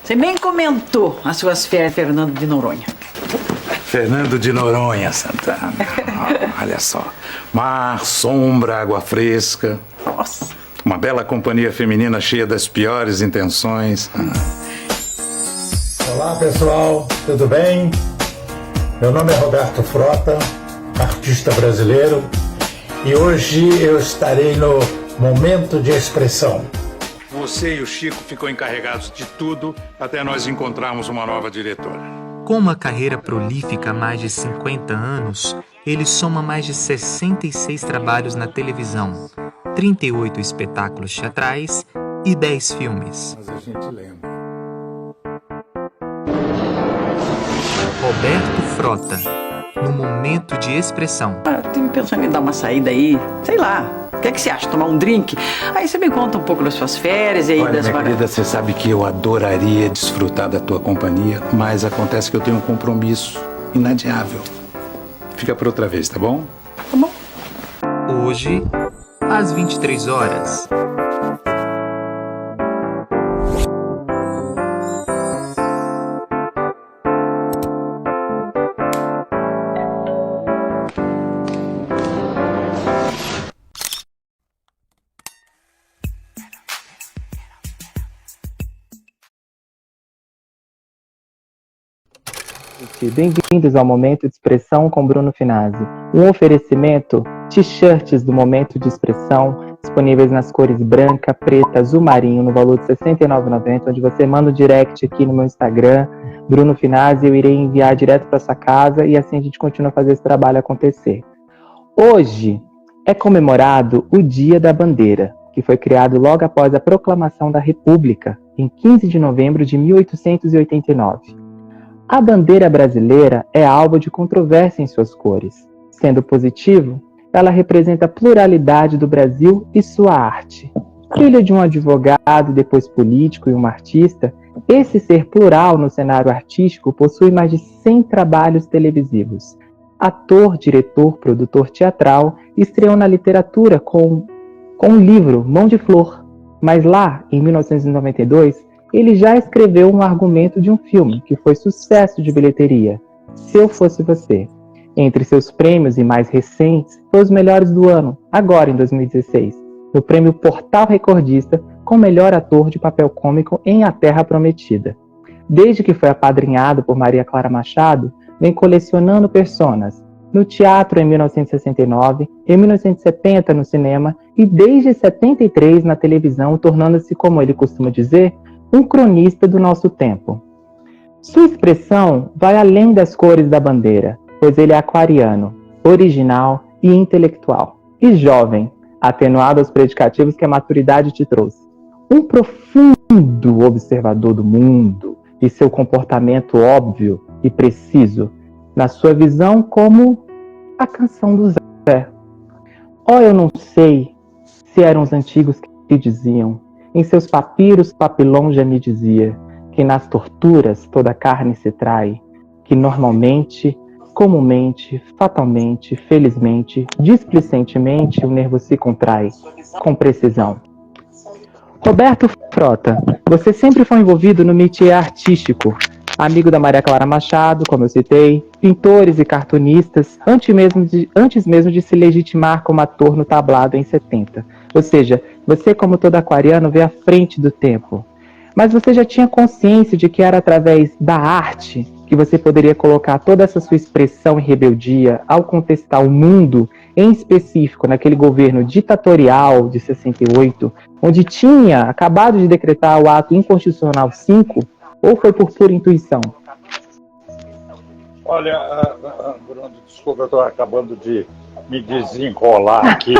Você nem comentou as suas férias, Fernando de Noronha. Fernando de Noronha, Santana. Olha só. Mar, sombra, água fresca. Nossa. Uma bela companhia feminina cheia das piores intenções. Olá, pessoal. Tudo bem? Meu nome é Roberto Frota, artista brasileiro. E hoje eu estarei no Momento de Expressão. Você e o Chico ficam encarregados de tudo até nós encontrarmos uma nova diretora. Com uma carreira prolífica há mais de 50 anos, ele soma mais de 66 trabalhos na televisão, 38 espetáculos teatrais e 10 filmes. Mas a gente lembra. Roberto Frota, no Momento de Expressão. Eu tô pensando em dar uma saída aí, sei lá. O que é que você acha? Tomar um drink? Aí você me conta um pouco das suas férias e aí Olha, das minha querida, você sabe que eu adoraria desfrutar da tua companhia, mas acontece que eu tenho um compromisso inadiável. Fica por outra vez, tá bom? Tá bom. Hoje, às 23 horas. Bem-vindos ao Momento de Expressão com Bruno Finazzi. Um oferecimento, t-shirts do Momento de Expressão, disponíveis nas cores branca, preta, azul marinho, no valor de R$ 69,90, onde você manda o direct aqui no meu Instagram, Bruno Finazzi, eu irei enviar direto para sua casa e assim a gente continua a fazer esse trabalho acontecer. Hoje é comemorado o Dia da Bandeira, que foi criado logo após a proclamação da República, em 15 de novembro de 1889. A bandeira brasileira é alvo de controvérsia em suas cores. Sendo positivo, ela representa a pluralidade do Brasil e sua arte. Filho de um advogado, depois político e um artista, esse ser plural no cenário artístico possui mais de 100 trabalhos televisivos. Ator, diretor, produtor teatral, estreou na literatura com o livro Mão de Flor. Mas lá, em 1992, ele já escreveu um argumento de um filme que foi sucesso de bilheteria, Se Eu Fosse Você. Entre seus prêmios e mais recentes, foi os melhores do ano, agora em 2016, no prêmio Portal Recordista com melhor ator de papel cômico em A Terra Prometida. Desde que foi apadrinhado por Maria Clara Machado, vem colecionando personas, no teatro em 1969, em 1970 no cinema e desde 73 na televisão, tornando-se, como ele costuma dizer, um cronista do nosso tempo. Sua expressão vai além das cores da bandeira, pois ele é aquariano, original e intelectual, e jovem, atenuado aos predicativos que a maturidade te trouxe. Um profundo observador do mundo e seu comportamento óbvio e preciso, na sua visão como a canção do Zé. Oh, eu não sei se eram os antigos que diziam. Em seus papiros, Papilon já me dizia que nas torturas toda a carne se trai, que normalmente, comumente, fatalmente, felizmente, displicentemente o nervo se contrai, com precisão. Roberto Frota, você sempre foi envolvido no métier artístico, amigo da Maria Clara Machado, como eu citei, pintores e cartunistas, antes mesmo de se legitimar como ator no tablado em 70. Ou seja, você, como todo aquariano, vê à frente do tempo. Mas você já tinha consciência de que era através da arte que você poderia colocar toda essa sua expressão e rebeldia ao contestar o mundo, em específico naquele governo ditatorial de 68, onde tinha acabado de decretar o ato inconstitucional 5, ou foi por pura intuição? Olha, Bruno, desculpa, eu estou acabando de me desenrolar aqui.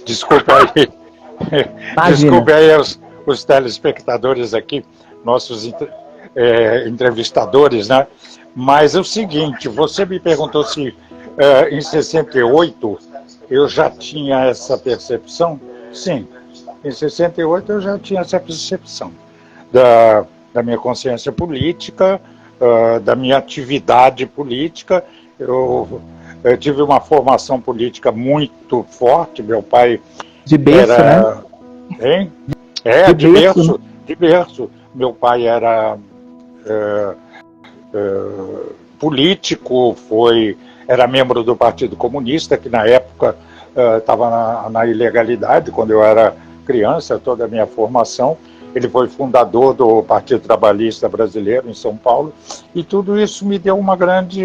Desculpa aí. Desculpe aí os telespectadores aqui, nossos entrevistadores, né? Mas é o seguinte, você me perguntou se em 68 eu já tinha essa percepção. Sim, em 68 eu já tinha essa percepção da minha consciência política, da minha atividade política. Eu tive uma formação política muito forte, meu pai... De berço, era, né? Hein? De berço. Meu pai era político, era membro do Partido Comunista, que na época estava na ilegalidade, quando eu era criança, toda a minha formação. Ele foi fundador do Partido Trabalhista Brasileiro em São Paulo, e tudo isso me deu uma grande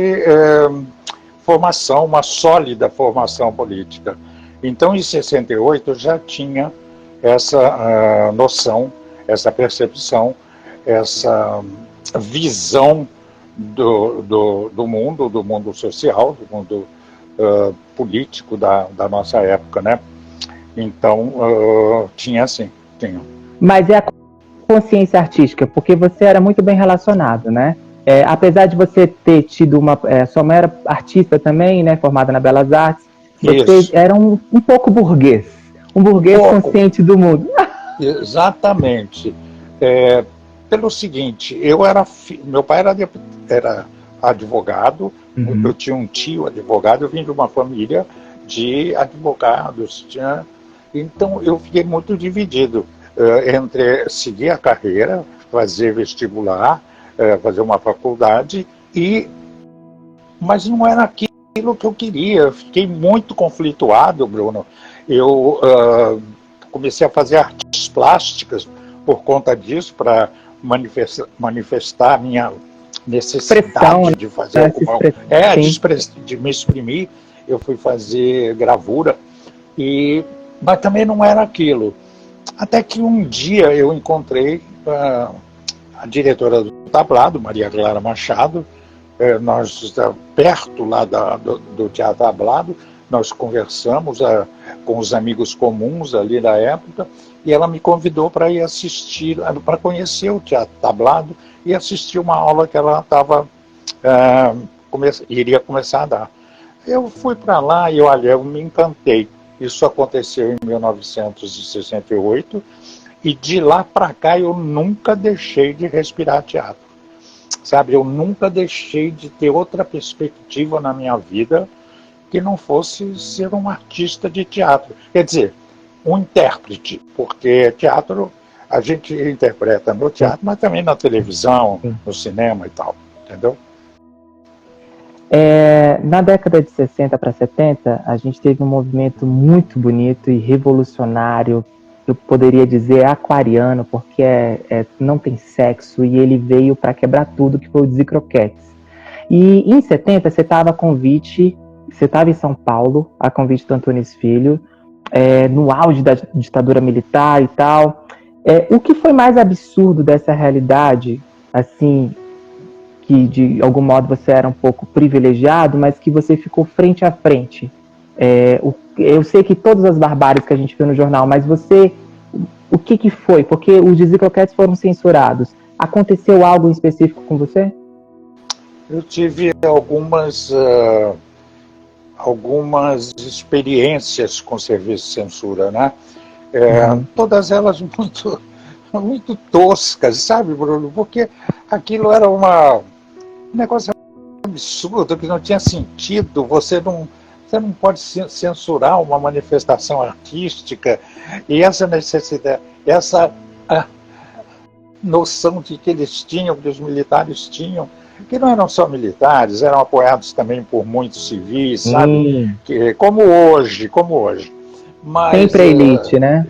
formação, uma sólida formação política. Então, em 68, eu já tinha essa noção, essa percepção, essa visão do mundo social, do mundo político da nossa época, né? Então, tinha assim, tinha. Mas é a consciência artística, porque você era muito bem relacionado, né? Apesar de você ter tido sua mãe era artista também, né? Formada na Belas Artes, você Isso. era um pouco burguês. Um burguês consciente do mundo. Exatamente. Pelo seguinte, meu pai era advogado, eu tinha um tio advogado, eu vim de uma família de advogados, então eu fiquei muito dividido entre seguir a carreira, fazer vestibular, fazer uma faculdade, mas não era aquilo que eu queria. Eu fiquei muito conflituado, Bruno. Eu comecei a fazer artes plásticas por conta disso, para manifestar a minha necessidade de fazer de me exprimir. Eu fui fazer gravura, mas também não era aquilo. Até que um dia eu encontrei a diretora do Tablado, Maria Clara Machado, nós perto lá do Teatro Tablado, nós conversamos com os amigos comuns ali da época, e ela me convidou para ir assistir, para conhecer o Teatro Tablado e assistir uma aula que ela iria começar a dar. Eu fui para lá e, olha, eu me encantei. Isso aconteceu em 1968, e de lá para cá eu nunca deixei de respirar teatro. Sabe, eu nunca deixei de ter outra perspectiva na minha vida que não fosse ser um artista de teatro. Quer dizer, um intérprete, porque teatro a gente interpreta no teatro, mas também na televisão, no cinema e tal, entendeu? Na década de 60 para 70, a gente teve um movimento muito bonito e revolucionário, eu poderia dizer aquariano, porque não tem sexo, e ele veio para quebrar tudo, que foi o Dizzy Croquettes. E em 70, você estava em São Paulo, a convite do Antunes Filho, no auge da ditadura militar e tal. O que foi mais absurdo dessa realidade, assim, que de algum modo você era um pouco privilegiado, mas que você ficou frente a frente? Eu sei que todas as barbáries que a gente viu no jornal, mas o que foi? Porque os Dizzy Croquettes foram censurados. Aconteceu algo em específico com você? Eu tive algumas experiências com serviço de censura, né? Todas elas muito, muito toscas, sabe, Bruno? Porque aquilo era um negócio absurdo, que não tinha sentido. Você não pode censurar uma manifestação artística, e essa necessidade, essa noção de que eles tinham, que os militares tinham, que não eram só militares, eram apoiados também por muitos civis, sabe? Como hoje. Mas, sempre a elite, né?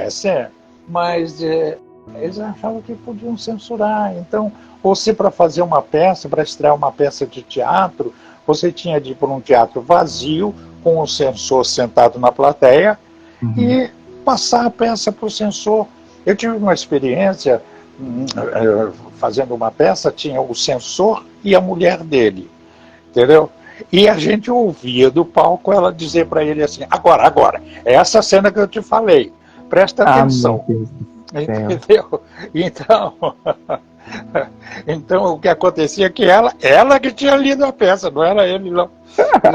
Sim. Mas eles achavam que podiam censurar. Então, você, para fazer uma peça, para estrear uma peça de teatro, você tinha de ir para um teatro vazio, com o censor sentado na plateia, e passar a peça para o censor. Eu tive uma experiência fazendo uma peça, tinha o censor e a mulher dele, entendeu? E a gente ouvia do palco ela dizer para ele assim: agora, é essa cena que eu te falei, presta atenção. Entendeu? Então o que acontecia é que ela que tinha lido a peça, não era ele, não.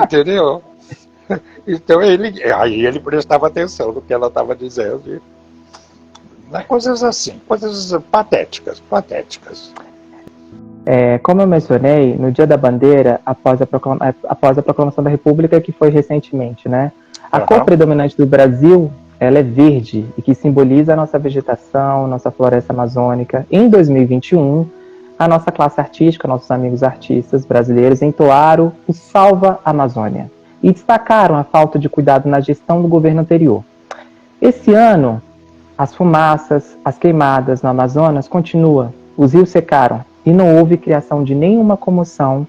Entendeu? Então ele prestava atenção no que ela estava dizendo. Coisas assim, coisas patéticas. Como eu mencionei, no Dia da Bandeira, após a proclamação da República, que foi recentemente, né? A cor predominante do Brasil, ela é verde, e que simboliza a nossa vegetação, nossa floresta amazônica. Em 2021, a nossa classe artística, nossos amigos artistas brasileiros, entoaram o Salva Amazônia e destacaram a falta de cuidado na gestão do governo anterior. Esse ano, as fumaças, as queimadas no Amazonas continuam, os rios secaram e não houve criação de nenhuma comoção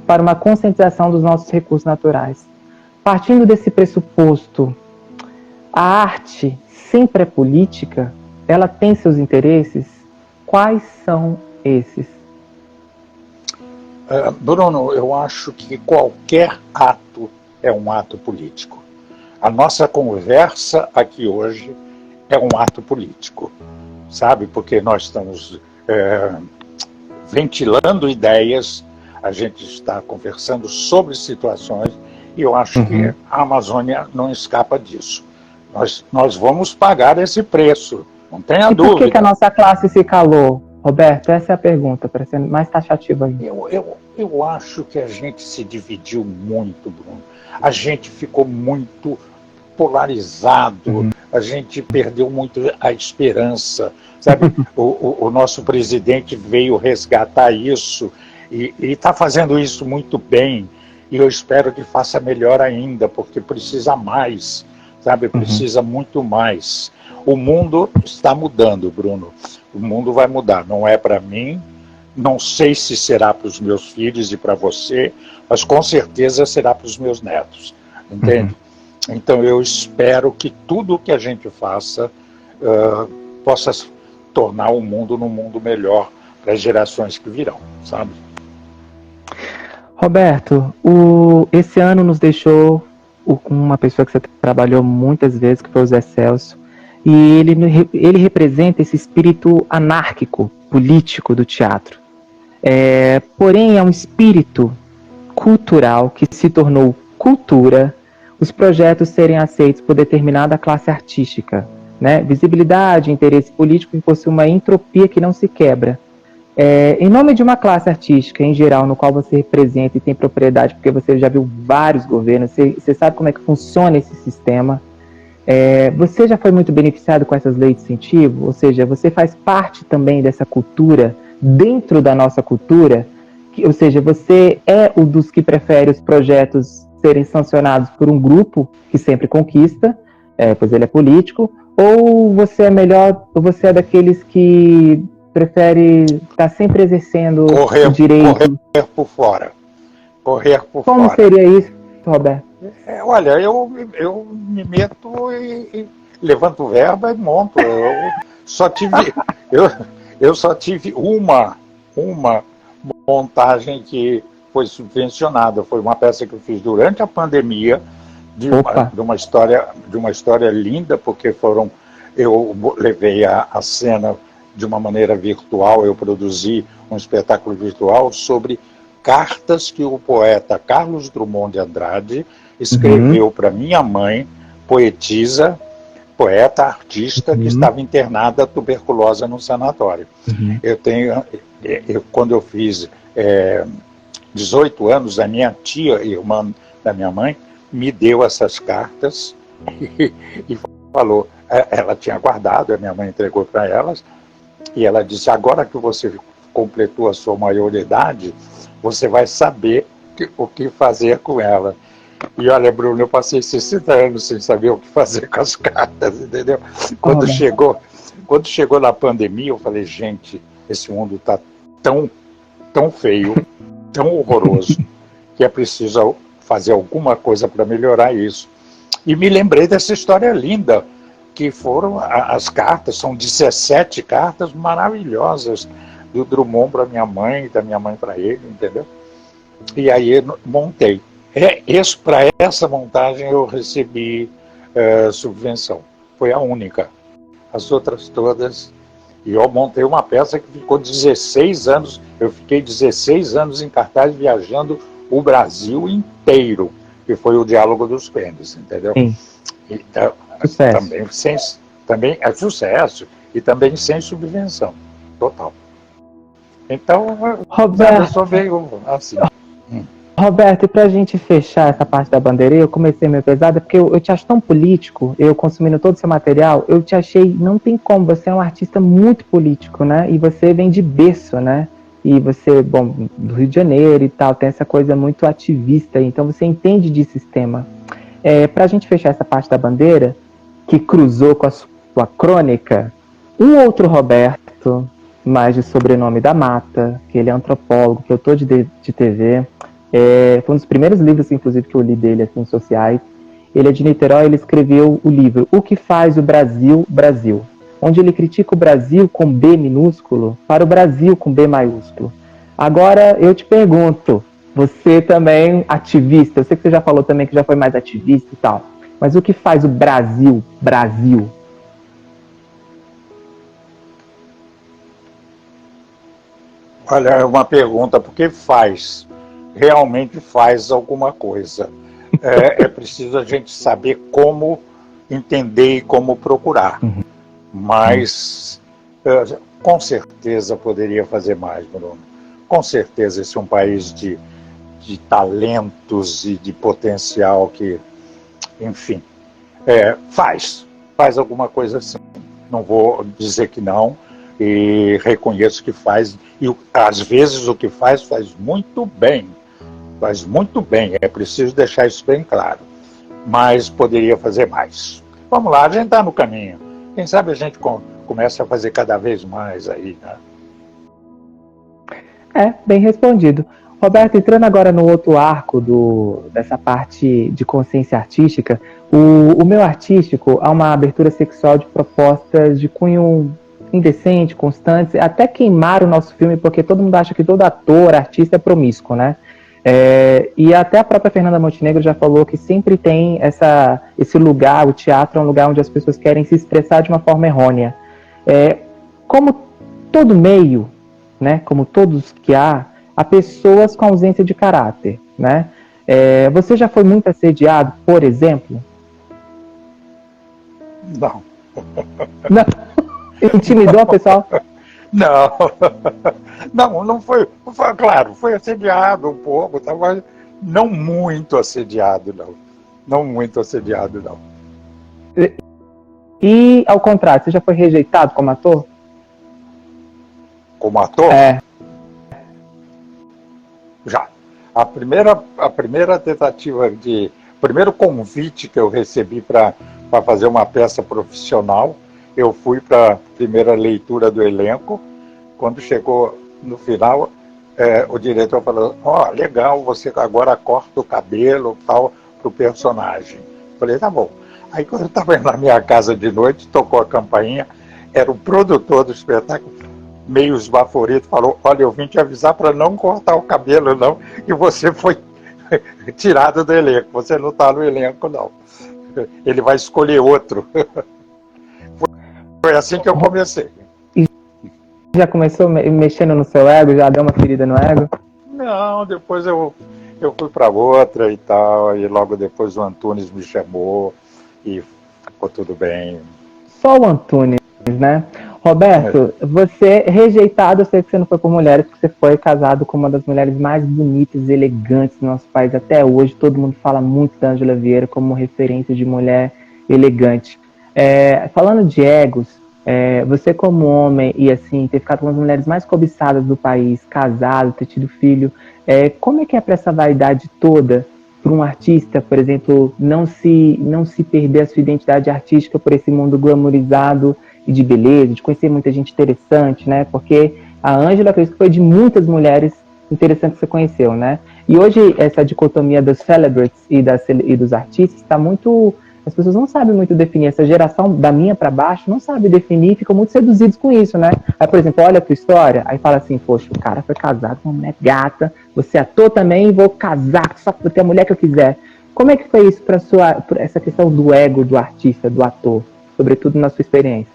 para uma conscientização dos nossos recursos naturais. Partindo desse pressuposto, a arte sempre é política, ela tem seus interesses. Quais são esses? Bruno, eu acho que qualquer ato é um ato político. A nossa conversa aqui hoje é um ato político, sabe? Porque nós estamos ventilando ideias, a gente está conversando sobre situações, e eu acho que a Amazônia não escapa disso. Nós vamos pagar esse preço, não tenha dúvida. Por que a nossa classe se calou? Roberto, essa é a pergunta, para ser mais taxativa ainda. Eu acho que a gente se dividiu muito, Bruno. A gente ficou muito polarizado, a gente perdeu muito a esperança, sabe? O nosso presidente veio resgatar isso e está fazendo isso muito bem, e eu espero que faça melhor ainda, porque precisa mais, sabe? Precisa muito mais. O mundo está mudando, Bruno. O mundo vai mudar. Não é para mim, não sei se será para os meus filhos e para você, mas com certeza será para os meus netos. Entende? Então eu espero que tudo o que a gente faça possa tornar o mundo num mundo melhor para as gerações que virão, sabe? Roberto, esse ano nos deixou uma pessoa que você trabalhou muitas vezes, que foi o Zé Celso, e ele representa esse espírito anárquico, político do teatro. Porém, é um espírito cultural que se tornou cultura, os projetos serem aceitos por determinada classe artística, né? Visibilidade, interesse político, que possui uma entropia que não se quebra. Em nome de uma classe artística, em geral, no qual você representa e tem propriedade, porque você já viu vários governos, você sabe como é que funciona esse sistema. Você já foi muito beneficiado com essas leis de incentivo? Ou seja, você faz parte também dessa cultura, dentro da nossa cultura, ou seja, você é um dos que prefere os projetos serem sancionados por um grupo que sempre conquista, pois ele é político, ou você é melhor, ou você é daqueles que prefere estar sempre exercendo o direito? Correr por fora. Como seria isso, Roberto? Olha, eu me meto e levanto verba e monto. Eu só tive uma montagem que foi subvencionada. Foi uma peça que eu fiz durante a pandemia, de uma história linda, porque eu levei a cena de uma maneira virtual, eu produzi um espetáculo virtual sobre cartas que o poeta Carlos Drummond de Andrade escreveu para minha mãe, poetisa, poeta, artista, que estava internada tuberculosa no sanatório. Quando eu fiz 18 anos, a minha tia, irmã da minha mãe, me deu essas cartas e falou, ela tinha guardado, a minha mãe entregou para elas, e ela disse, agora que você completou a sua maioridade, você vai saber o que fazer com ela. E olha, Bruno, eu passei 60 anos sem saber o que fazer com as cartas, entendeu? Quando chegou na pandemia, eu falei, gente, esse mundo está tão feio, tão horroroso, que é preciso fazer alguma coisa para melhorar isso. E me lembrei dessa história linda, que foram as cartas, são 17 cartas maravilhosas, do Drummond para minha mãe, e da minha mãe para ele, entendeu? E aí eu montei. Para essa montagem eu recebi subvenção. Foi a única. As outras todas... E eu montei uma peça que ficou 16 anos. Eu fiquei 16 anos em cartaz viajando o Brasil inteiro. Que foi o Diálogo dos Pênis, entendeu? Sim. Então, também é sucesso. E também sem subvenção. Total. Então, Roberto, só veio assim. Roberto, e pra gente fechar essa parte da bandeirinha, eu comecei meio pesada, porque eu te acho tão político, eu consumindo todo o seu material, eu te achei, não tem como, você é um artista muito político, né? E você vem de berço, né? e você, bom, do Rio de Janeiro e tal, tem essa coisa muito ativista, então você entende de sistema. Para a gente fechar essa parte da bandeira, que cruzou com a sua crônica, um outro Roberto, mais de sobrenome da Mata, que ele é antropólogo, que eu tô de TV, foi um dos primeiros livros, inclusive, que eu li dele, assim, sociais. Ele é de Niterói, ele escreveu o livro O que faz o Brasil, Brasil, onde ele critica o Brasil com B minúsculo para o Brasil com B maiúsculo. Agora, eu te pergunto, você também ativista, eu sei que você já falou também que já foi mais ativista e tal, mas o que faz o Brasil, Brasil? Olha, é uma pergunta, porque realmente faz alguma coisa. É preciso a gente saber como entender e como procurar. Mas, com certeza, poderia fazer mais, Bruno. Com certeza, esse é um país de talentos e de potencial que, enfim, faz alguma coisa assim. Não vou dizer que não, e reconheço que faz, e às vezes o que faz muito bem. Faz muito bem, é preciso deixar isso bem claro. Mas poderia fazer mais. Vamos lá, a gente está no caminho. Quem sabe a gente começa a fazer cada vez mais aí, né? Bem respondido. Roberto, entrando agora no outro arco dessa parte de consciência artística, o meu artístico há uma abertura sexual de propostas de cunho indecente, constantes, até queimar o nosso filme, porque todo mundo acha que todo ator, artista é promíscuo, né? E até a própria Fernanda Montenegro já falou que sempre tem esse lugar, o teatro é um lugar onde as pessoas querem se expressar de uma forma errônea. Como todo meio, né, como todos que há pessoas com ausência de caráter, né? Você já foi muito assediado, por exemplo? Não. Não? Intimidou o pessoal? Não foi. Claro, foi assediado um pouco, mas não muito assediado, não. Não muito assediado, não. E, ao contrário, você já foi rejeitado como ator? Como ator? Já. A primeira tentativa o primeiro convite que eu recebi para fazer uma peça profissional, eu fui para a primeira leitura do elenco. Quando chegou no final, o diretor falou: legal, você agora corta o cabelo tal para o personagem. Falei, tá bom. Aí quando eu estava na minha casa de noite, tocou a campainha, era o produtor do espetáculo, meio esbaforido, falou: olha, eu vim te avisar para não cortar o cabelo não, e você foi tirado do elenco, você não está no elenco não. Ele vai escolher outro. Foi assim que eu comecei. Já começou mexendo no seu ego? Já deu uma ferida no ego? Não, depois eu fui para outra e tal, e logo depois o Antunes me chamou e ficou tudo bem. Só o Antunes, né? Roberto, você rejeitado, eu sei que você não foi por mulheres, porque você foi casado com uma das mulheres mais bonitas e elegantes do nosso país até hoje. Todo mundo fala muito da Ângela Vieira como referência de mulher elegante. Falando de egos, você como homem e assim, ter ficado com as mulheres mais cobiçadas do país, casado, ter tido filho, como é que é para essa vaidade toda, para um artista, por exemplo, não se perder a sua identidade artística por esse mundo glamourizado e de beleza, de conhecer muita gente interessante, né? Porque a Ângela, acredito que foi de muitas mulheres interessantes que você conheceu, né? E hoje essa dicotomia dos celebrities e dos artistas está muito... As pessoas não sabem muito definir, essa geração da minha para baixo não sabe definir, ficam muito seduzidos com isso, né? Aí, por exemplo, olha a tua história, aí fala assim, poxa, o cara foi casado com uma mulher gata, você é ator também, vou casar só pra ter a mulher que eu quiser. Como é que foi isso pra essa questão do ego do artista, do ator, sobretudo na sua experiência?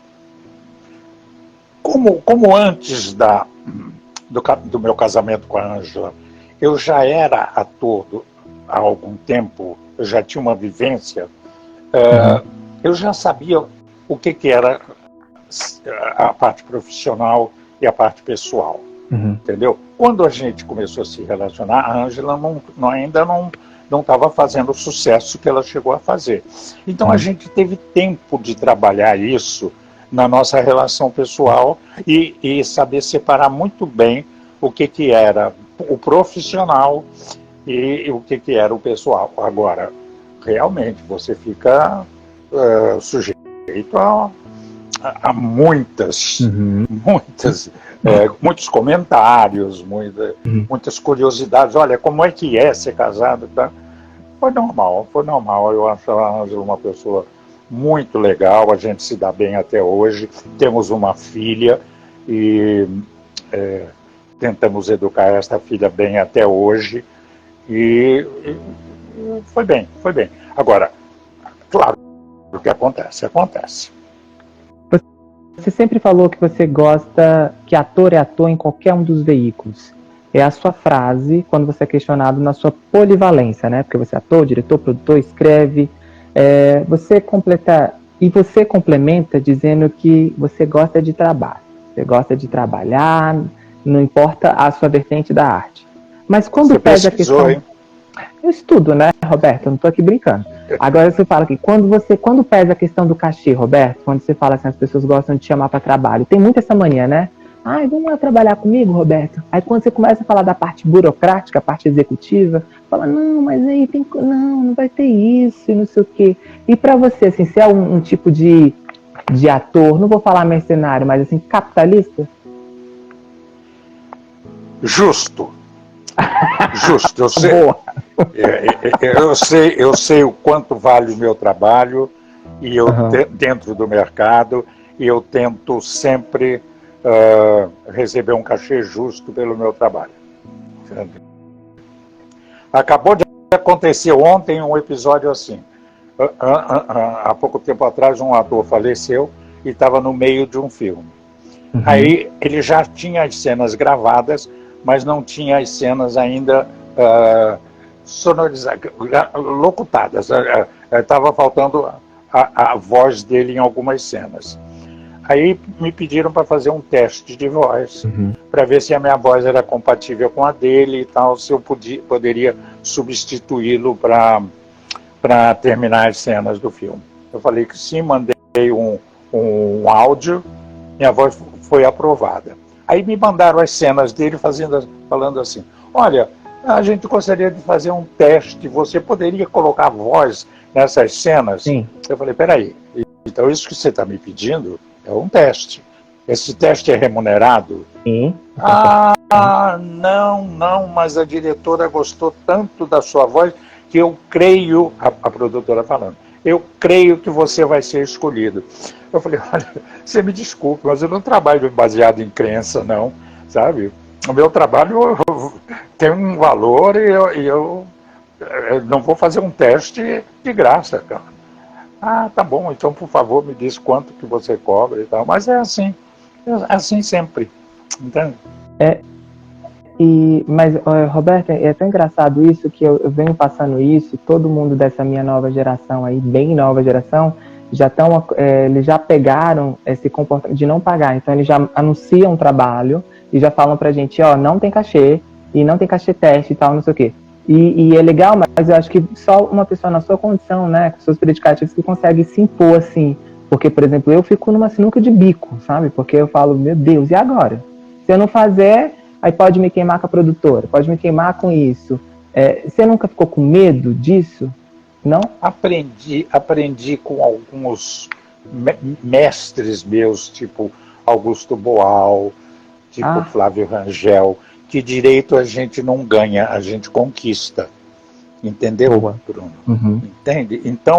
Como antes do meu casamento com a Ângela, eu já era ator há algum tempo, eu já tinha uma vivência. Eu já sabia o que era a parte profissional e a parte pessoal, entendeu? Quando a gente começou a se relacionar, a Ângela ainda não estava fazendo o sucesso que ela chegou a fazer. Então a gente teve tempo de trabalhar isso na nossa relação pessoal e saber separar muito bem o que era o profissional e o que era o pessoal. Agora, realmente, você fica sujeito a muitos comentários, muitas curiosidades. Olha, como é que é ser casado? Tá? Foi normal. Eu acho a Ângela uma pessoa muito legal, a gente se dá bem até hoje. Temos uma filha e tentamos educar esta filha bem até hoje. E foi bem. Agora, claro, o que acontece. Você sempre falou que você gosta que ator é ator em qualquer um dos veículos. É a sua frase quando você é questionado na sua polivalência, né? Porque você é ator, diretor, produtor, escreve. Você complementa dizendo que você gosta de trabalho. Você gosta de trabalhar, não importa a sua vertente da arte. Mas quando pesa a questão... Hein? Eu estudo, né, Roberto? Eu não estou aqui brincando. Agora você fala que quando pesa a questão do cachê, Roberto, quando você fala assim, as pessoas gostam de te chamar para trabalho, tem muito essa mania, né? Ai, vamos lá trabalhar comigo, Roberto? Aí quando você começa a falar da parte burocrática, a parte executiva, fala, não, mas aí não vai ter isso e não sei o quê. E para você, assim, você é um tipo de ator, não vou falar mercenário, mas assim, capitalista? Justo, eu sei o quanto vale o meu trabalho e eu dentro do mercado, e eu tento sempre receber um cachê justo pelo meu trabalho. Acabou de acontecer ontem um episódio assim. Há pouco tempo atrás um ator faleceu e estava no meio de um filme. Aí ele já tinha as cenas gravadas, mas não tinha as cenas ainda sonorizadas, locutadas. Estava faltando a voz dele em algumas cenas. Aí me pediram para fazer um teste de voz, para ver se a minha voz era compatível com a dele e tal, se eu poderia substituí-lo para terminar as cenas do filme. Eu falei que sim, mandei um áudio, minha voz foi aprovada. Aí me mandaram as cenas dele falando assim, olha, a gente gostaria de fazer um teste, você poderia colocar voz nessas cenas? Sim. Eu falei, peraí, então isso que você está me pedindo é um teste. Esse teste é remunerado? Sim. Não, mas a diretora gostou tanto da sua voz que eu creio, a produtora falando, eu creio que você vai ser escolhido. Eu falei, olha, você me desculpe, mas eu não trabalho baseado em crença, não, sabe? O meu trabalho tem um valor e eu não vou fazer um teste de graça, cara. Tá bom, então por favor me diz quanto que você cobra e tal. Mas é assim sempre, entende? Mas, Roberto, é tão engraçado isso que eu venho passando isso, todo mundo dessa minha nova geração aí, bem nova geração, eles já pegaram esse comportamento de não pagar, então eles já anunciam um trabalho e já falam pra gente, não tem cachê, e não tem cachê teste e tal, não sei o quê. E é legal, mas eu acho que só uma pessoa na sua condição, né, com seus predicativos, que consegue se impor assim, porque, por exemplo, eu fico numa sinuca de bico, sabe, porque eu falo, meu Deus, e agora? Se eu não fazer, aí pode me queimar com a produtora, pode me queimar com isso. Você nunca ficou com medo disso? Não? Aprendi com alguns mestres meus, tipo Augusto Boal, tipo Flávio Rangel, que direito a gente não ganha, a gente conquista. Entendeu, Bruno? Entende? Então,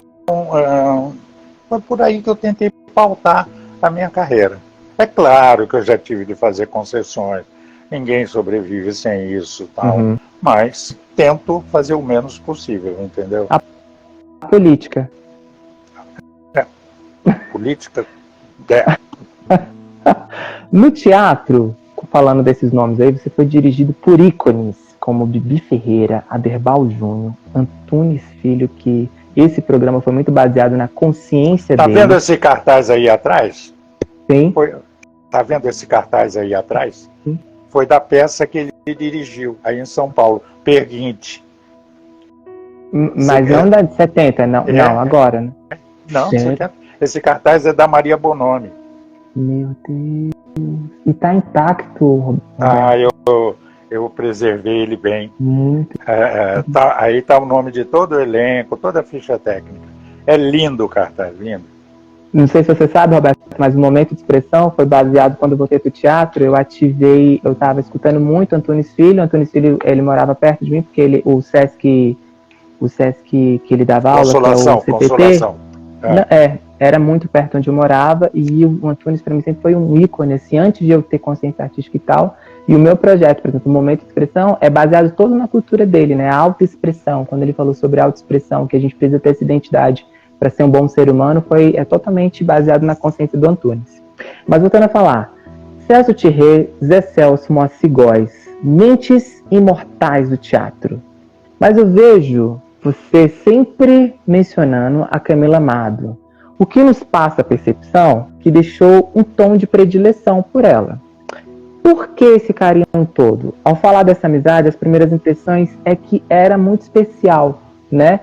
foi por aí que eu tentei pautar a minha carreira. É claro que eu já tive de fazer concessões, ninguém sobrevive sem isso, tal, mas tento fazer o menos possível, entendeu? A política. Política. No teatro, falando desses nomes aí, você foi dirigido por ícones como Bibi Ferreira, Aderbal Júnior, Antunes Filho, que esse programa foi muito baseado na consciência dele. Tá vendo esse cartaz aí atrás? Sim. Tá vendo esse cartaz aí atrás? Sim. Foi da peça que ele dirigiu, aí em São Paulo, Perguinte. Mas não da de 70, não, agora, né? Não, 70. Esse cartaz é da Maria Bonomi. Meu Deus. E tá intacto, Roberto. eu preservei ele bem. Muito. Aí está o nome de todo o elenco, toda a ficha técnica. É lindo o cartaz, lindo. Não sei se você sabe, Roberto, mas o momento de expressão foi baseado quando eu voltei para o teatro. Eu estava escutando muito Antunes Filho. Antunes Filho, ele morava perto de mim, porque o Sesc que ele dava aula, Consolação, que é o CPT, Consolação. Era muito perto onde eu morava, e o Antunes para mim sempre foi um ícone, assim, antes de eu ter consciência artística e tal. E o meu projeto, por exemplo, o Momento de Expressão, é baseado todo na cultura dele, né? A autoexpressão. Quando ele falou sobre autoexpressão, que a gente precisa ter essa identidade para ser um bom ser humano, é totalmente baseado na consciência do Antunes. Mas voltando a falar, Celso Tirré, Zé Celso, Moacir Góes, mentes imortais do teatro. Mas eu vejo você sempre mencionando a Camila Amado, o que nos passa a percepção que deixou um tom de predileção por ela. Por que esse carinho todo? Ao falar dessa amizade, as primeiras impressões é que era muito especial, né?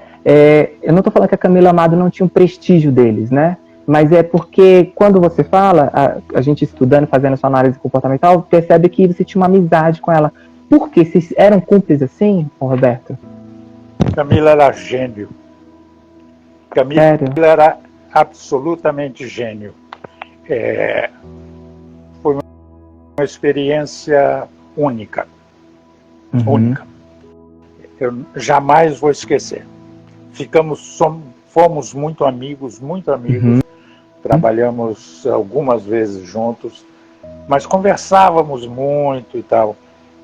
Eu não estou falando que a Camila Amado não tinha um prestígio deles, né? Mas é porque quando você fala, a gente estudando, fazendo sua análise comportamental, percebe que você tinha uma amizade com ela. Por quê? Vocês eram cúmplices assim, Roberto? Camila era gênio. Camila era absolutamente gênio. Foi uma experiência única. Única. Eu jamais vou esquecer. Fomos muito amigos, trabalhamos algumas vezes juntos, mas conversávamos muito e tal.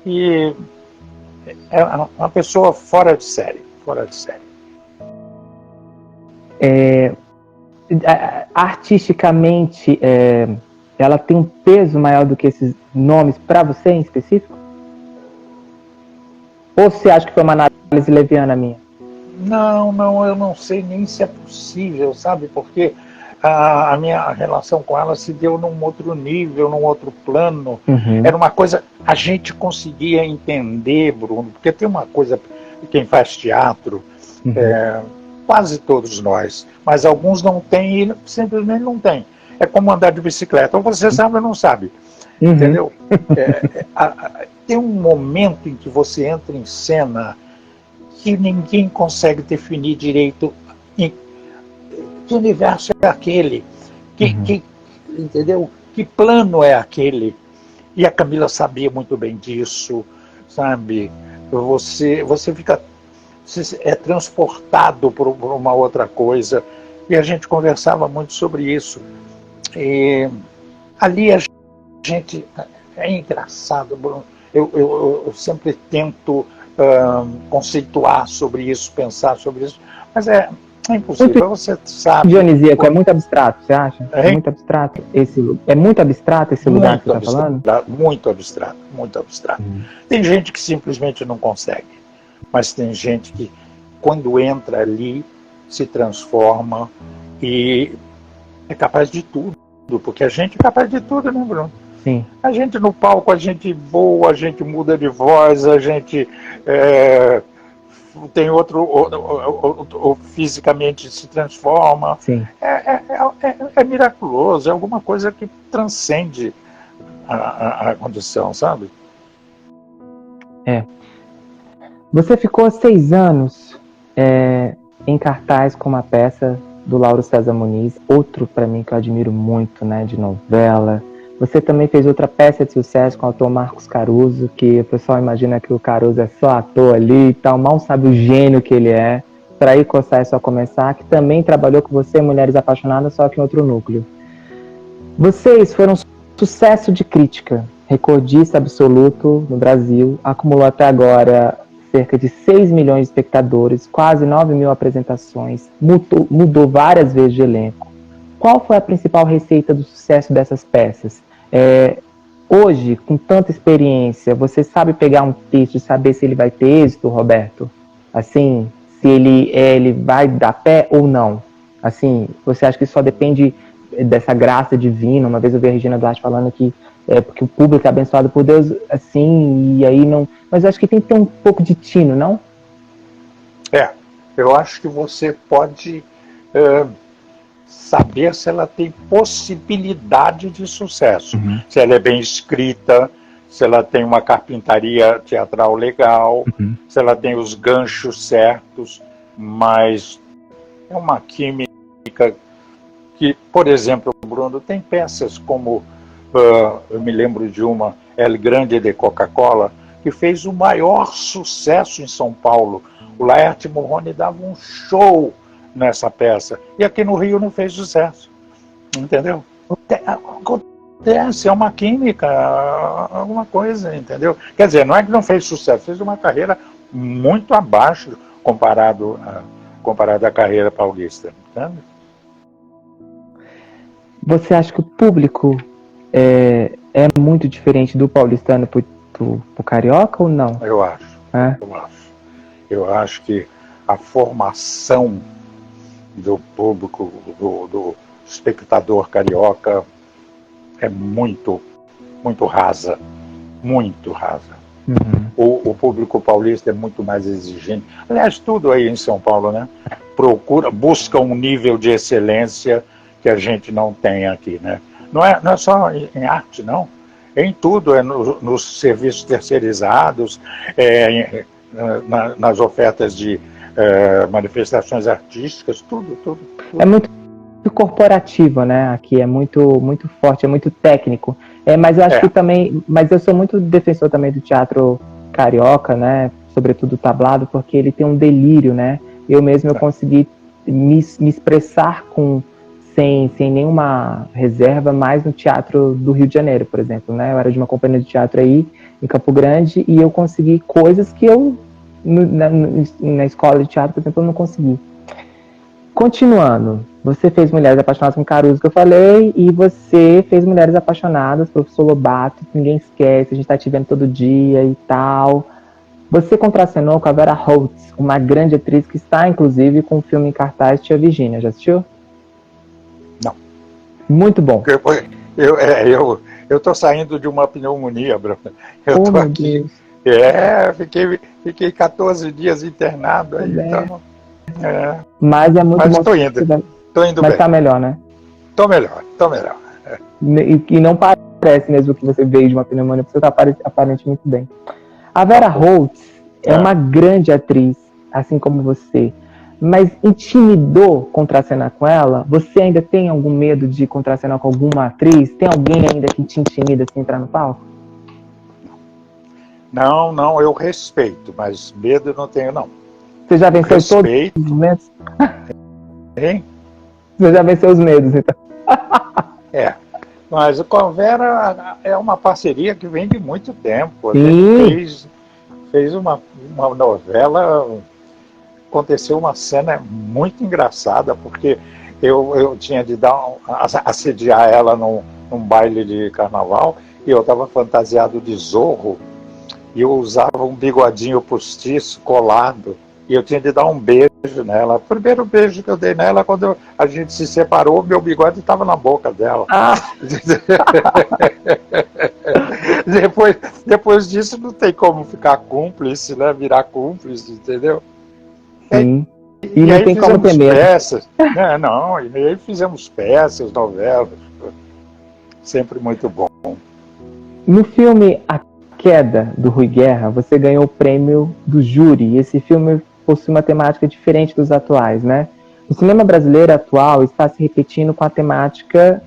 E é uma pessoa fora de série. Artisticamente, ela tem um peso maior do que esses nomes para você em específico? Ou você acha que foi uma análise leviana minha? Não, eu não sei nem se é possível, sabe? Porque a minha relação com ela se deu num outro nível, num outro plano. Era uma coisa, a gente conseguia entender, Bruno, porque tem uma coisa, quem faz teatro, quase todos nós, mas alguns não têm e simplesmente não têm. É como andar de bicicleta, ou você sabe ou não sabe, entendeu? Tem um momento em que você entra em cena que ninguém consegue definir direito que universo é aquele, entendeu? Que plano é aquele? E a Camila sabia muito bem disso, sabe? Você é transportado por uma outra coisa, e a gente conversava muito sobre isso. E ali a gente... É engraçado, Bruno. Eu sempre tento conceituar sobre isso, pensar sobre isso, mas é impossível, você sabe. Dionisíaco, é muito abstrato, você acha? É muito abstrato esse lugar que você está falando? Muito abstrato. Tem gente que simplesmente não consegue, mas tem gente que, quando entra ali, se transforma e é capaz de tudo, porque a gente é capaz de tudo, né, Bruno? Sim. A gente no palco, a gente voa, a gente muda de voz, a gente tem outro fisicamente se transforma. Sim. É miraculoso, é alguma coisa que transcende a condição, sabe? Você ficou 6 anos em cartaz com uma peça do Lauro César Muniz, outro para mim que eu admiro muito, né, de novela. Você também fez outra peça de sucesso com o ator Marcos Caruso, que o pessoal imagina que o Caruso é só ator ali e tal, mal sabe o gênio que ele é. Para ir coçar é só começar, que também trabalhou com você, Mulheres Apaixonadas, só que em outro núcleo. Vocês foram sucesso de crítica, recordista absoluto no Brasil, acumulou até agora cerca de 6 milhões de espectadores, quase 9 mil apresentações, mudou várias vezes de elenco. Qual foi a principal receita do sucesso dessas peças? Hoje, com tanta experiência, você sabe pegar um texto e saber se ele vai ter êxito, Roberto? Assim, se ele vai dar pé ou não? Assim, você acha que só depende dessa graça divina? Uma vez eu vi a Regina Duarte falando que porque o público é abençoado por Deus, assim, e aí não... Mas eu acho que tem que ter um pouco de tino, não? Eu acho que você pode saber se ela tem possibilidade de sucesso. Se ela é bem escrita, se ela tem uma carpintaria teatral legal, se ela tem os ganchos certos, mas é uma química que, por exemplo, Bruno, tem peças como, eu me lembro de uma, El Grande de Coca-Cola, que fez o maior sucesso em São Paulo. O Laerte Morrone dava um show nessa peça, e aqui no Rio não fez sucesso, entendeu? Acontece, é uma química, alguma coisa, entendeu? Quer dizer, não é que não fez sucesso, fez uma carreira muito abaixo comparado à carreira paulista, entende? Você acha que o público é muito diferente do paulistano pro carioca ou não? Eu acho. Eu acho que a formação do público, do espectador carioca é muito rasa. Muito rasa. O público paulista é muito mais exigente. Aliás, tudo aí em São Paulo, né? Busca um nível de excelência que a gente não tem aqui, né? Não é só em arte, não. É em tudo, nos serviços terceirizados, nas ofertas de manifestações artísticas, tudo. É muito corporativo, né? Aqui é muito forte, é muito técnico. Mas eu acho que também, mas eu sou muito defensor também do teatro carioca, né? Sobretudo tablado, porque ele tem um delírio, né? Eu consegui me expressar sem nenhuma reserva mais no teatro do Rio de Janeiro, por exemplo, né? Eu era de uma companhia de teatro aí em Campo Grande e eu consegui coisas que eu na escola de teatro, por exemplo, eu não consegui. Continuando, você fez Mulheres Apaixonadas com Caruso, que eu falei, e você fez Mulheres Apaixonadas, Professor Lobato, que ninguém esquece, a gente tá te vendo todo dia e tal. Você contracenou com a Vera Holtz, uma grande atriz que está, inclusive, com um filme em cartaz, Tia Virgínia. Já assistiu? Não. Muito bom. Eu tô saindo de uma pneumonia, Bruno. Eu tô aqui. Fiquei 14 dias internado aí, então... Mas é muito bom. Tô indo mas bem. Tá melhor, né? Tô melhor. E não parece mesmo que você veio de uma pneumonia, porque você tá aparentemente bem. A Vera Holtz é uma grande atriz, assim como você. Mas intimidou contracenar com ela? Você ainda tem algum medo de contracenar com alguma atriz? Tem alguém ainda que te intimida assim, entrar no palco? Não, eu respeito, mas medo eu não tenho, não. Você já venceu todos os medos? Hein? Você já venceu os medos, então. Mas com a Vera é uma parceria que vem de muito tempo. Fez uma novela, aconteceu uma cena muito engraçada, porque eu tinha de assediar ela num baile de carnaval, e eu estava fantasiado de Zorro, e eu usava um bigodinho postiço colado, e eu tinha de dar um beijo nela. O primeiro beijo que eu dei nela, quando a gente se separou, meu bigode estava na boca dela. Depois disso, não tem como ficar cúmplice, né? Virar cúmplice, entendeu? Sim. E não aí tem como ter medo. Peças. E aí fizemos peças, novelas. Sempre muito bom. No filme A Queda, do Rui Guerra, você ganhou o prêmio do júri. Esse filme possui uma temática diferente dos atuais, né? O cinema brasileiro atual está se repetindo com a temática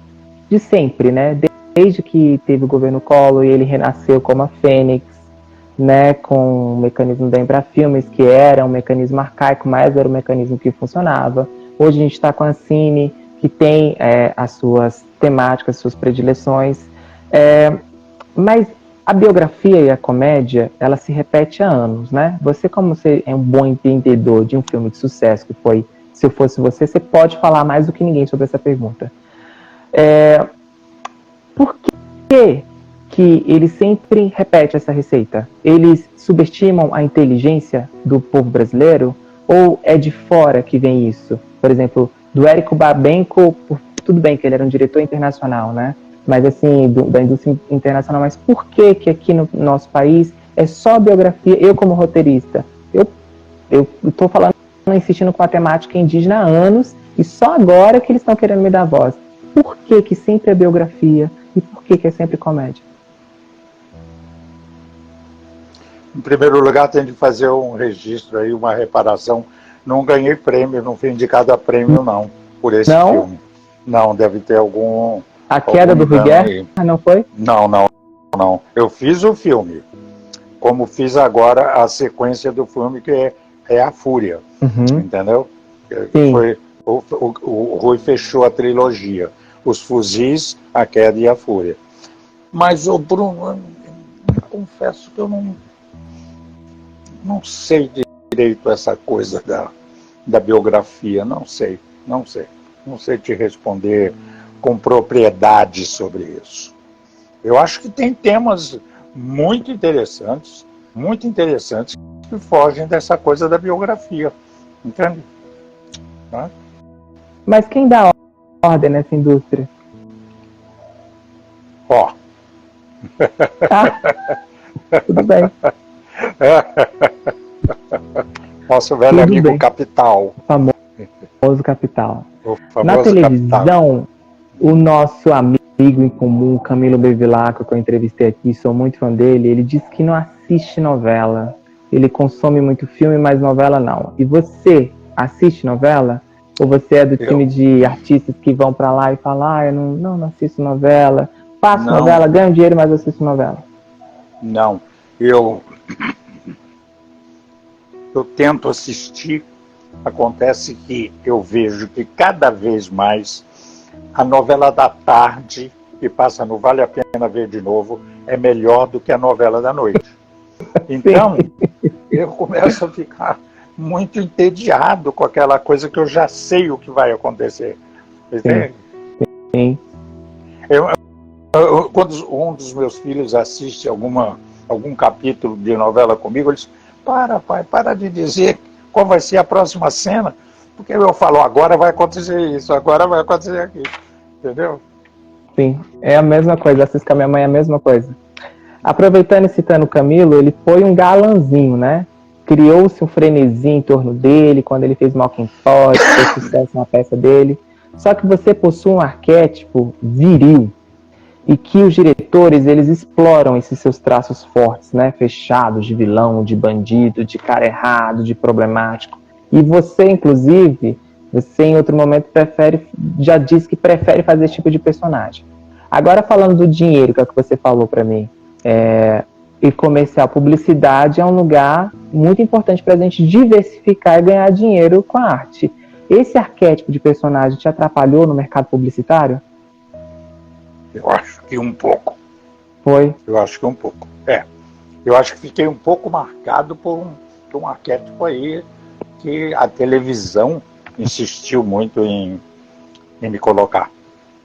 de sempre, né? Desde que teve o governo Collor e ele renasceu como a Fênix, né? Com o mecanismo da Embrafilmes, que era um mecanismo arcaico, mas era um mecanismo que funcionava. Hoje a gente está com a Cine, que tem as suas temáticas, as suas predileções. Mas a biografia e a comédia, ela se repete há anos, né? Você, como você é um bom entendedor de um filme de sucesso que foi Se Eu Fosse Você, você pode falar mais do que ninguém sobre essa pergunta. Por que ele sempre repete essa receita? Eles subestimam a inteligência do povo brasileiro? Ou é de fora que vem isso? Por exemplo, do Érico Babenco, tudo bem que ele era um diretor internacional, né? Mas assim, da indústria internacional, mas por que aqui no nosso país é só biografia? Eu, como roteirista, eu estou falando, insistindo com a temática indígena há anos, e só agora que eles estão querendo me dar voz. Por que sempre é biografia? E por que é sempre comédia? Em primeiro lugar, tem de fazer um registro aí, uma reparação. Não ganhei prêmio, não fui indicado a prêmio, não, por esse filme. Não, deve ter algum... A Queda do Rui Guerra, não foi? Não. Eu fiz o filme, como fiz agora a sequência do filme, que é A Fúria, entendeu? Sim. O Rui fechou a trilogia. Os Fuzis, A Queda e A Fúria. Mas, o Bruno, eu confesso que eu não sei direito essa coisa da biografia. Não sei te responder com propriedade sobre isso. Eu acho que tem temas muito interessantes que fogem dessa coisa da biografia, entende? Tá? Mas quem dá ordem nessa indústria? Ó. Tudo bem. Nosso velho Tudo amigo bem. Capital. O famoso Capital. O famoso Na televisão, Capital. o nosso amigo em comum, Camilo Bevilacqua, que eu entrevistei aqui, sou muito fã dele, ele disse que não assiste novela. Ele consome muito filme, mas novela não. E você assiste novela? Ou você é do time de artistas que vão pra lá e falam, eu não assisto novela, faço novela, ganho dinheiro, mas assisto novela? Não, eu tento assistir. Acontece que eu vejo que cada vez mais a novela da tarde, que passa no Vale a Pena Ver de Novo, é melhor do que a novela da noite. Então, eu começo a ficar muito entediado com aquela coisa que eu já sei o que vai acontecer. Entende? Sim. Quando um dos meus filhos assiste algum capítulo de novela comigo, eles pai, para de dizer qual vai ser a próxima cena, porque eu falo, agora vai acontecer isso, agora vai acontecer aquilo, entendeu? Sim, é a mesma coisa, assisto com a minha mãe é a mesma coisa. Aproveitando e citando o Camilo, ele foi um galanzinho, né? Criou-se um frenesi em torno dele, quando ele fez Macintosh, fez sucesso na peça dele. Só que você possui um arquétipo viril, e que os diretores, eles exploram esses seus traços fortes, né? Fechados, de vilão, de bandido, de cara errado, de problemático. E você, inclusive, você em outro momento já disse que prefere fazer esse tipo de personagem. Agora falando do dinheiro, que é o que você falou para mim, e comercial, publicidade é um lugar muito importante para a gente diversificar e ganhar dinheiro com a arte. Esse arquétipo de personagem te atrapalhou no mercado publicitário? Eu acho que um pouco. Foi? Eu acho que um pouco. Eu acho que fiquei um pouco marcado por um arquétipo aí que a televisão insistiu muito em me colocar.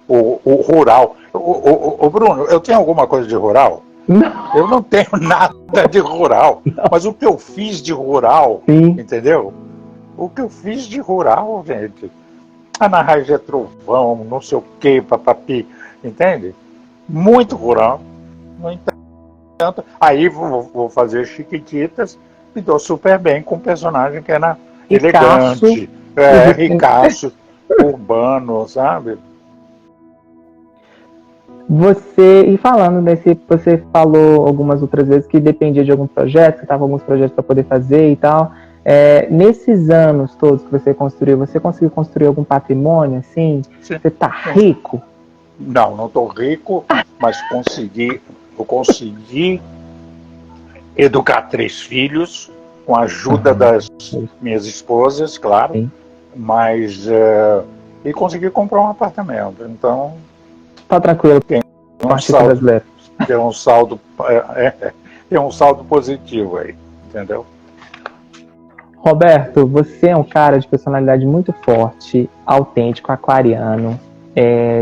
O rural. O Bruno, eu tenho alguma coisa de rural? Não. Eu não tenho nada de rural. Não. Mas o que eu fiz de rural, sim, entendeu? O que eu fiz de rural, gente. Ana Raiz é Trovão, não sei o que, papapi. Entende? Muito rural. No entanto, aí vou fazer Chiquititas e dou super bem com um personagem que era elegante, ricaço, urbano, sabe? E falando desse, você falou algumas outras vezes que dependia de algum projeto, que estava alguns projetos para poder fazer e tal. Nesses anos todos que você construiu, você conseguiu construir algum patrimônio, assim? Sim. Você está rico? Não estou rico, mas eu consegui educar 3 filhos, com a ajuda das minhas esposas, claro, sim, mas e consegui comprar um apartamento, então... Tá tranquilo, tem um saldo positivo aí, entendeu? Roberto, você é um cara de personalidade muito forte, autêntico, aquariano,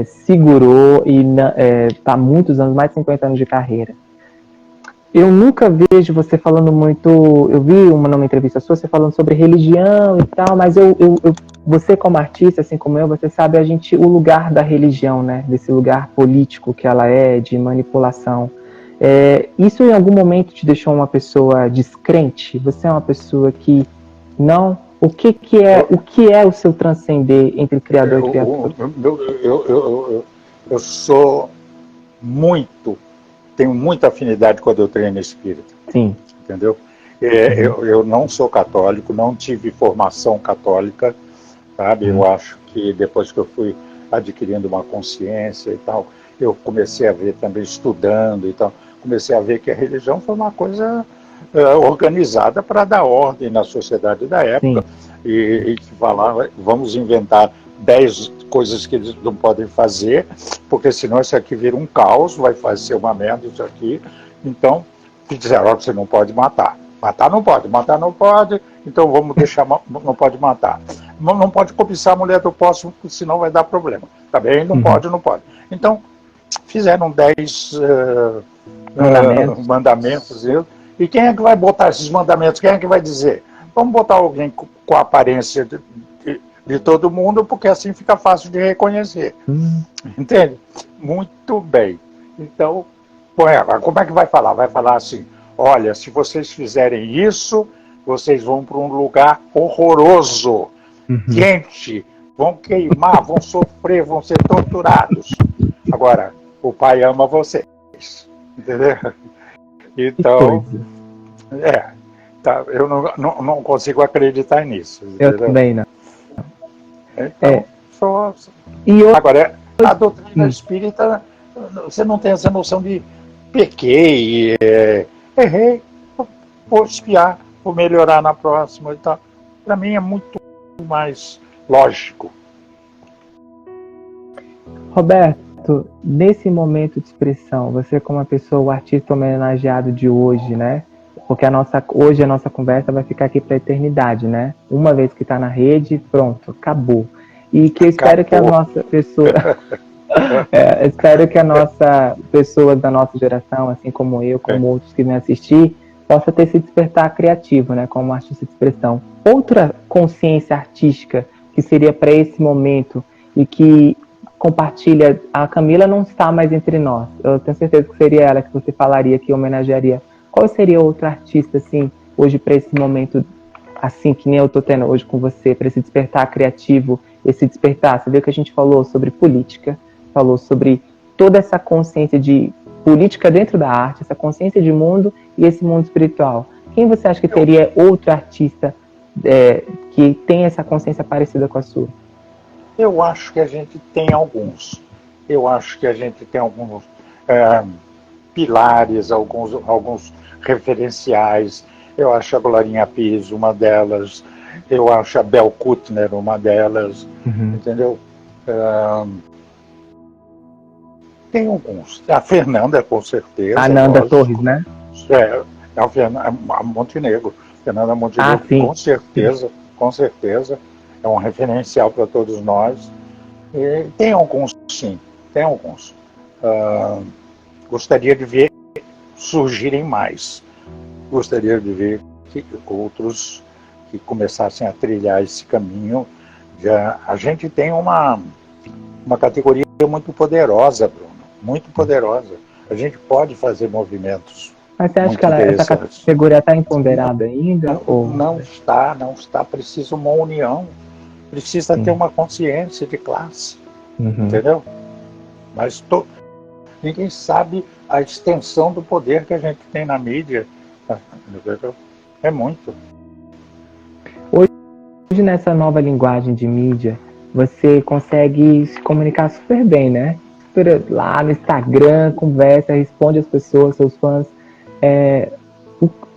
segurou e está há muitos anos, mais de 50 anos de carreira. Eu nunca vejo você falando muito... Eu vi numa entrevista sua, você falando sobre religião e tal, mas você como artista, assim como eu, você sabe o lugar da religião, né? Desse lugar político que ela é, de manipulação. Isso em algum momento te deixou uma pessoa descrente? Você é uma pessoa que não... O que é o seu transcender entre criador e criatura? Eu sou tenho muita afinidade com a doutrina espírita. Sim. entendeu? Eu não sou católico, não tive formação católica, sabe? Eu acho que depois que eu fui adquirindo uma consciência e tal, eu comecei a ver também, estudando e tal, comecei a ver que a religião foi uma coisa organizada para dar ordem na sociedade da época. E que falava, vamos inventar 10 coisas que eles não podem fazer, porque senão isso aqui vira um caos, vai fazer uma merda isso aqui. Então, disseram, ó, você não pode matar. Matar não pode, então vamos deixar, não pode matar. Não pode cobiçar a mulher do próximo, senão vai dar problema. Tá bem? Não pode. Então, fizeram 10 mandamentos. E quem é que vai botar esses mandamentos? Quem é que vai dizer? Vamos botar alguém com a aparência de todo mundo, porque assim fica fácil de reconhecer. Entende? Muito bem. Então, como é que vai falar? Vai falar assim, olha, se vocês fizerem isso, vocês vão para um lugar horroroso, quente, vão queimar, vão sofrer, vão ser torturados. Agora, o pai ama vocês, entendeu? Então, eu não consigo acreditar nisso. Entendeu? Eu também não. Então, agora, a doutrina espírita, você não tem essa noção de pequei, errei, vou espiar, vou melhorar na próxima e tal. Para mim é muito mais lógico. Roberto, nesse momento de expressão, você como uma pessoa, o artista homenageado de hoje, né? Porque hoje a nossa conversa vai ficar aqui para a eternidade, né? Uma vez que está na rede, pronto, acabou. E que eu espero que a nossa pessoa... espero que a nossa pessoa da nossa geração, assim como eu, como outros que vêm assistir, possa ter esse despertar criativo, né? Como artista de expressão. Outra consciência artística que seria para esse momento e que compartilha... A Camila não está mais entre nós. Eu tenho certeza que seria ela que você falaria, que homenagearia. Qual seria outro artista, assim, hoje para esse momento, assim, que nem eu estou tendo hoje com você, para esse despertar criativo, esse despertar? Você viu que a gente falou sobre política, falou sobre toda essa consciência de política dentro da arte, essa consciência de mundo e esse mundo espiritual. Quem você acha que teria outro artista que tem essa consciência parecida com a sua? Eu acho que a gente tem alguns. Eu acho que a gente tem alguns pilares, alguns referenciais. Eu acho a Glorinha Pires uma delas. Eu acho a Bel Kuttner uma delas. Entendeu? Tem alguns. A Fernanda, com certeza. A Nanda Torres, né? A Montenegro. Fernanda Montenegro, com certeza. É um referencial para todos nós. E tem alguns, sim. Tem alguns. Gostaria de ver surgirem mais. Gostaria de ver que outros que começassem a trilhar esse caminho. A gente tem uma categoria muito poderosa, Bruno. Muito poderosa. A gente pode fazer movimentos. Mas você acha que essa categoria está empoderada ainda? Não está. Precisa uma união. Precisa ter uma consciência de classe. Entendeu? Mas ninguém sabe a extensão do poder que a gente tem na mídia. É muito. Hoje, nessa nova linguagem de mídia, você consegue se comunicar super bem, né? Lá no Instagram, conversa, responde as pessoas, seus fãs.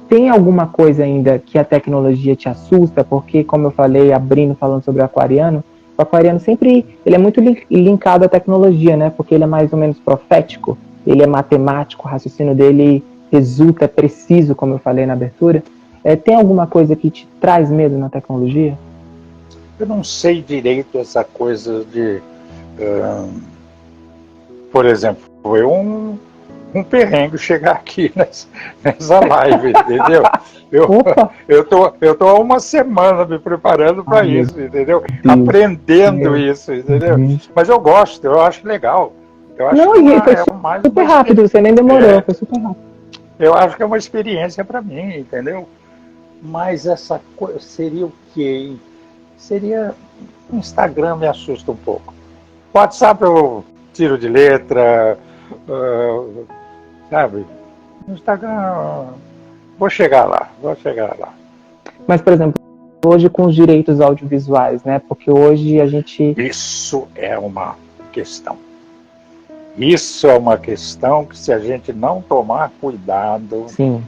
Tem alguma coisa ainda que a tecnologia te assusta? Porque, como eu falei, falando sobre o aquariano sempre ele é muito linkado à tecnologia, né? Porque ele é mais ou menos profético, ele é matemático, o raciocínio dele resulta preciso, como eu falei na abertura. Tem alguma coisa que te traz medo na tecnologia? Eu não sei direito essa coisa de... por exemplo, foi um perrengue chegar aqui nessa live, entendeu? Eu tô há uma semana me preparando para isso, entendeu? Aprendendo isso, entendeu? Mas eu gosto, eu acho legal. Eu acho foi super rápido, você nem demorou, foi super rápido. Eu acho que é uma experiência para mim, entendeu? Mas essa coisa seria o quê? Seria... O Instagram me assusta um pouco. O WhatsApp eu tiro de letra, sabe? O Instagram Vou chegar lá. Mas, por exemplo, hoje com os direitos audiovisuais, né? Porque hoje a gente... Isso é uma questão. Isso é uma questão que, se a gente não tomar cuidado... Sim.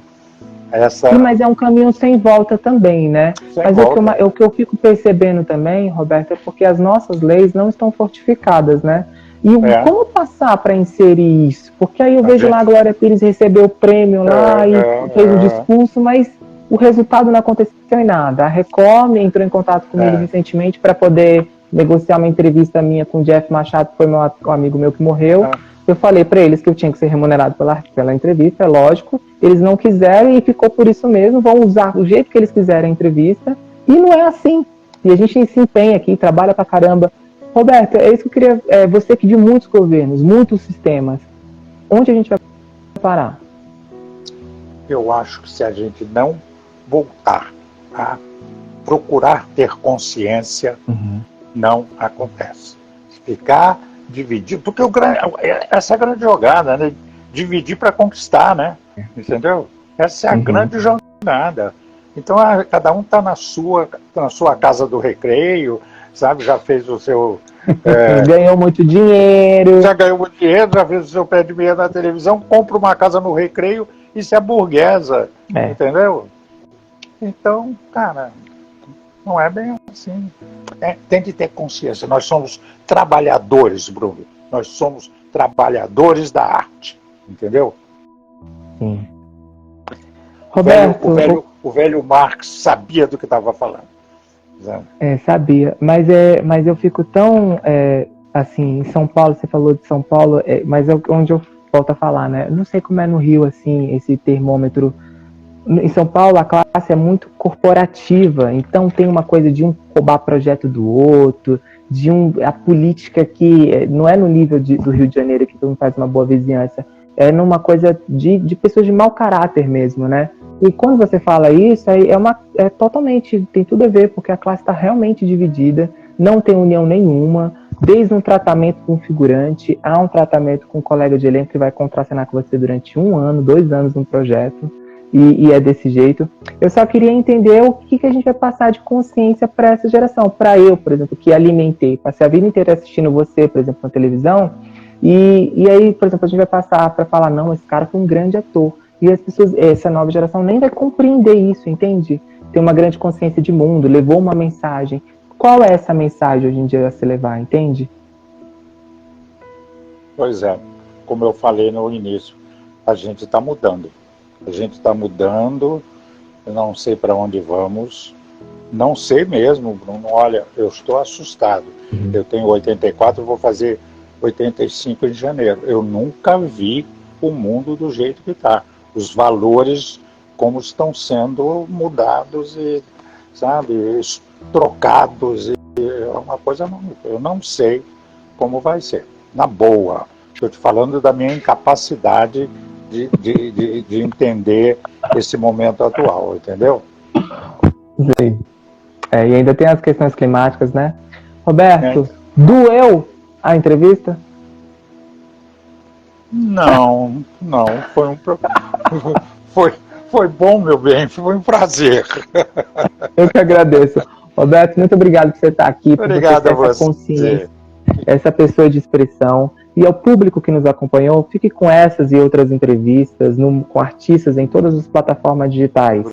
Essa... Sim, mas é um caminho sem volta também, né? Mas o que eu fico percebendo também, Roberto, é porque as nossas leis não estão fortificadas, né? E como passar para inserir isso? Porque aí eu vejo lá a Glória Pires receber o prêmio lá e fez o discurso, mas o resultado não aconteceu em nada. A Record entrou em contato comigo recentemente para poder negociar uma entrevista minha com o Jeff Machado, que foi um amigo meu que morreu. Eu falei para eles que eu tinha que ser remunerado pela entrevista, é lógico. Eles não quiseram e ficou por isso mesmo. Vão usar do jeito que eles quiserem a entrevista. E não é assim. E a gente se empenha aqui, trabalha pra caramba. Roberto, é isso que eu queria... você que de muitos governos, muitos sistemas. Onde a gente vai parar? Eu acho que se a gente não voltar a procurar ter consciência, não acontece. Ficar dividido, porque essa é a grande jogada, né? Dividir para conquistar, né? Entendeu? Essa é a grande jogada. Então cada um está na sua casa do recreio, sabe? Já fez o seu... ganhou muito dinheiro. Já ganhou muito dinheiro, já fez o seu pé de meia na televisão, compra uma casa no recreio e se aburguesa, entendeu? Então, cara, não é bem assim. Tem que ter consciência. Nós somos trabalhadores, Bruno. Nós somos trabalhadores da arte, entendeu? Sim. Roberto, o velho Marx sabia do que estava falando. Sabia, mas eu fico tão assim, em São Paulo, você falou de São Paulo, mas onde eu volto a falar, né? Não sei como é no Rio, assim, esse termômetro. Em São Paulo a classe é muito corporativa, então tem uma coisa de um roubar projeto do outro, a política que não é no nível do Rio de Janeiro, que todo mundo faz uma boa vizinhança, é numa coisa de pessoas de mau caráter mesmo, né? E quando você fala isso, totalmente, tem tudo a ver, porque a classe está realmente dividida, não tem união nenhuma, desde um tratamento com um figurante, a um tratamento com um colega de elenco que vai contracenar com você durante 1 ano, 2 anos no projeto, e é desse jeito. Eu só queria entender o que a gente vai passar de consciência para essa geração. Para eu, por exemplo, que alimentei, passei a vida inteira assistindo você, por exemplo, na televisão, e aí, por exemplo, a gente vai passar para falar, não, esse cara foi um grande ator. E as pessoas, essa nova geração nem vai compreender isso, entende? Tem uma grande consciência de mundo, levou uma mensagem. Qual é essa mensagem hoje em dia a se levar, entende? Pois é, como eu falei no início, a gente está mudando. A gente está mudando, eu não sei para onde vamos, não sei mesmo, Bruno. Olha, eu estou assustado. Eu tenho 84, vou fazer 85 em janeiro. Eu nunca vi o mundo do jeito que está. Os valores como estão sendo mudados e, sabe, trocados. É uma coisa, eu não sei como vai ser. Na boa, estou te falando da minha incapacidade de entender esse momento atual, entendeu? Sim. E ainda tem as questões climáticas, né? Roberto, doeu a entrevista? Não, foi bom, meu bem, foi um prazer. Eu que agradeço. Roberto, muito obrigado por você estar aqui, por Obrigado você ter essa consciência, essa pessoa de expressão. E ao público que nos acompanhou, fique com essas e outras entrevistas com artistas em todas as plataformas digitais.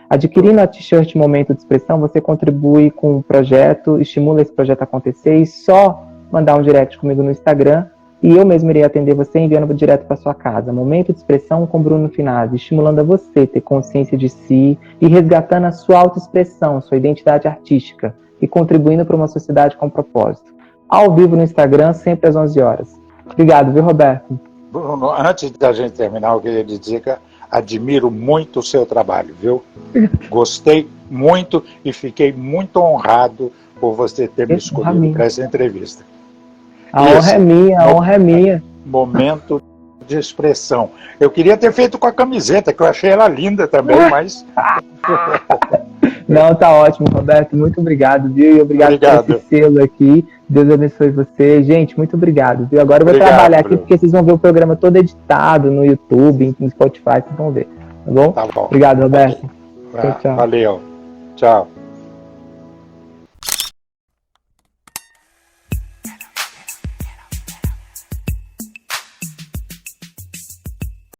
Adquirindo a t-shirt Momento de Expressão, você contribui com o projeto, estimula esse projeto a acontecer, e só mandar um direct comigo no Instagram, e eu mesmo irei atender você enviando direto para sua casa. Momento de Expressão com Bruno Finazzi, estimulando a você ter consciência de si e resgatando a sua autoexpressão, sua identidade artística, e contribuindo para uma sociedade com propósito. Ao vivo no Instagram, sempre às 11 horas. Obrigado, viu, Roberto? Bruno, antes da gente terminar, eu queria dizer que admiro muito o seu trabalho, viu? Gostei muito e fiquei muito honrado por você ter me escolhido para essa entrevista. A honra é minha. Momento de expressão. Eu queria ter feito com a camiseta, que eu achei ela linda também, mas... Não, tá ótimo, Roberto. Muito obrigado, viu? E obrigado por esse selo aqui. Deus abençoe você. Gente, muito obrigado, viu? Agora eu vou trabalhar aqui, porque vocês vão ver o programa todo editado no YouTube, no Spotify, vocês vão ver. tá bom? Tá bom. Obrigado, Roberto. Tchau, tchau. Valeu. Tchau.